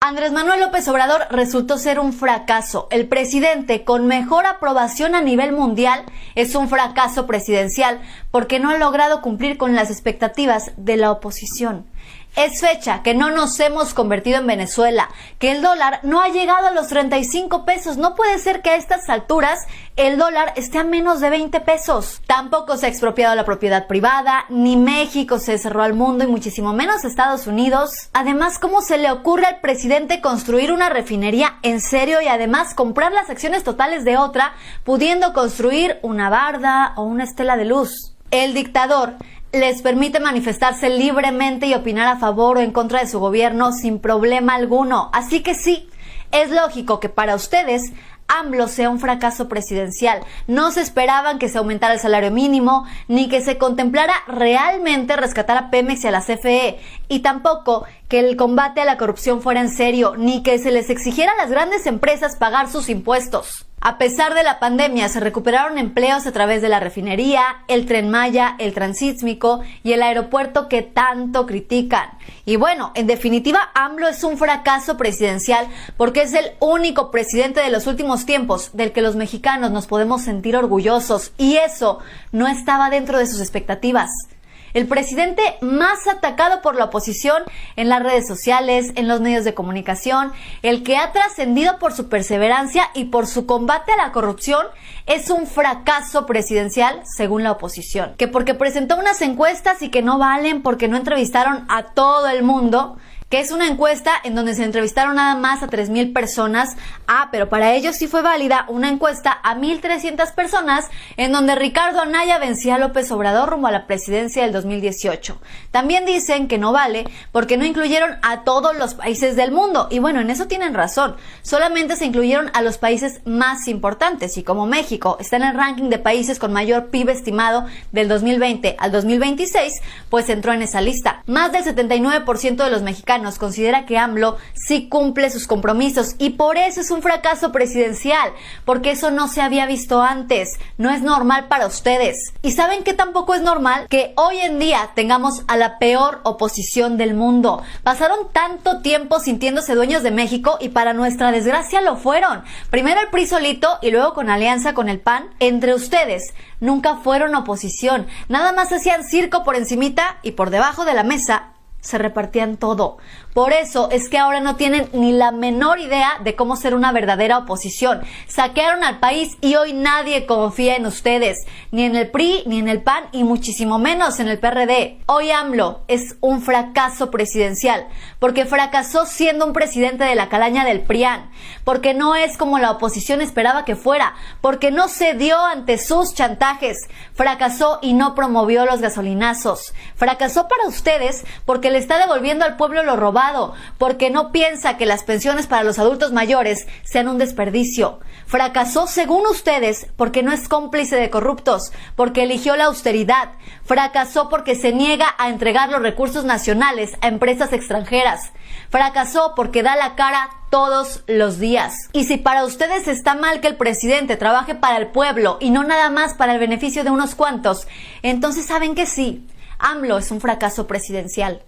Andrés Manuel López Obrador resultó ser un fracaso. El presidente con mejor aprobación a nivel mundial es un fracaso presidencial porque no ha logrado cumplir con las expectativas de la oposición. Es fecha que no nos hemos convertido en Venezuela, que el dólar no ha llegado a los 35 pesos. No puede ser que a estas alturas el dólar esté a menos de 20 pesos. Tampoco se ha expropiado la propiedad privada, ni México se cerró al mundo y muchísimo menos Estados Unidos. Además, ¿cómo se le ocurre al presidente construir una refinería en serio y además comprar las acciones totales de otra, pudiendo construir una barda o una estela de luz? El dictador les permite manifestarse libremente y opinar a favor o en contra de su gobierno sin problema alguno. Así que sí, es lógico que para ustedes AMLO sea un fracaso presidencial. No se esperaban que se aumentara el salario mínimo, ni que se contemplara realmente rescatar a Pemex y a la CFE, y tampoco que el combate a la corrupción fuera en serio, ni que se les exigiera a las grandes empresas pagar sus impuestos. A pesar de la pandemia, se recuperaron empleos a través de la refinería, el Tren Maya, el Transísmico y el aeropuerto que tanto critican. Y bueno, en definitiva, AMLO es un fracaso presidencial porque es el único presidente de los últimos tiempos del que los mexicanos nos podemos sentir orgullosos, y eso no estaba dentro de sus expectativas. El presidente más atacado por la oposición en las redes sociales, en los medios de comunicación, el que ha trascendido por su perseverancia y por su combate a la corrupción, es un fracaso presidencial según la oposición. Que porque presentó unas encuestas y que no valen porque no entrevistaron a todo el mundo, que es una encuesta en donde se entrevistaron nada más a 3,000 personas. Pero para ellos sí fue válida una encuesta a 1,300 personas en donde Ricardo Anaya vencía a López Obrador rumbo a la presidencia del 2018. También dicen que no vale porque no incluyeron a todos los países del mundo. Y bueno, en eso tienen razón. Solamente se incluyeron a los países más importantes. Y como México está en el ranking de países con mayor PIB estimado del 2020 al 2026, pues entró en esa lista. Más del 79% de los mexicanos considera que AMLO sí cumple sus compromisos, y por eso es un fracaso presidencial, porque eso no se había visto antes. No es normal para ustedes. ¿Y saben qué tampoco es normal? Que hoy en día tengamos a la peor oposición del mundo. Pasaron tanto tiempo sintiéndose dueños de México y para nuestra desgracia lo fueron. Primero el PRI solito y luego con alianza con el PAN. Entre ustedes nunca fueron oposición. Nada más hacían circo por encimita y por debajo de la mesa se repartían todo. Por eso es que ahora no tienen ni la menor idea de cómo ser una verdadera oposición. Saquearon al país y hoy nadie confía en ustedes, ni en el PRI, ni en el PAN, y muchísimo menos en el PRD. Hoy AMLO es un fracaso presidencial, porque fracasó siendo un presidente de la calaña del PRIAN, porque no es como la oposición esperaba que fuera, porque no cedió ante sus chantajes, fracasó y no promovió los gasolinazos, fracasó para ustedes porque le está devolviendo al pueblo lo robado, porque no piensa que las pensiones para los adultos mayores sean un desperdicio. Fracasó según ustedes porque no es cómplice de corruptos, porque eligió la austeridad. Fracasó porque se niega a entregar los recursos nacionales a empresas extranjeras. Fracasó porque da la cara todos los días. Y si para ustedes está mal que el presidente trabaje para el pueblo y no nada más para el beneficio de unos cuantos, entonces saben que sí, AMLO es un fracaso presidencial.